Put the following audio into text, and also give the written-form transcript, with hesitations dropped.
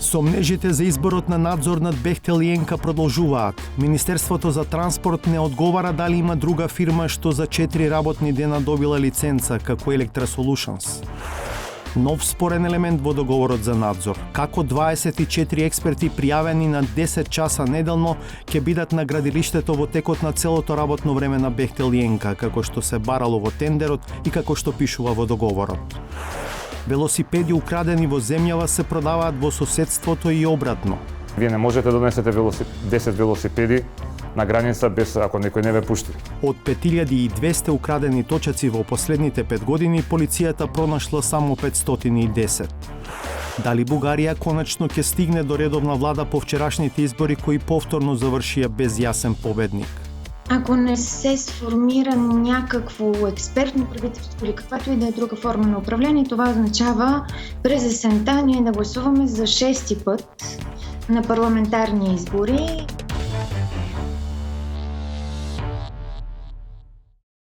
Сомнежите за изборот на надзор над Бехтел и ЕНКА продолжуваат. Министерството за транспорт не одговара дали има друга фирма што за 4 работни дена добила лиценца, како Electra Solutions. Нов спорен елемент во договорот за надзор. Како 24 експерти пријавени на 10 часа неделно ќе бидат на градилиштето во текот на целото работно време на Бехтел и ЕНКА, како што се барало во тендерот и како што пишува во договорот. Велосипеди украдени во земјава се продаваат во соседството и обратно. Вие не можете да донесете 10 велосипеди на граница без ако некој не ве пушти. Од 5200 украдени точаци во последните 5 години, полицијата пронашла само 510. Дали Бугарија конечно ќе стигне до редовна влада по вчерашните избори кои повторно завршија без јасен победник? Ако не се сформира някакво експертно правителство или каквато и да е друга форма на управление, това означава през есента ние да гласуваме за 6-ти път на парламентарни избори.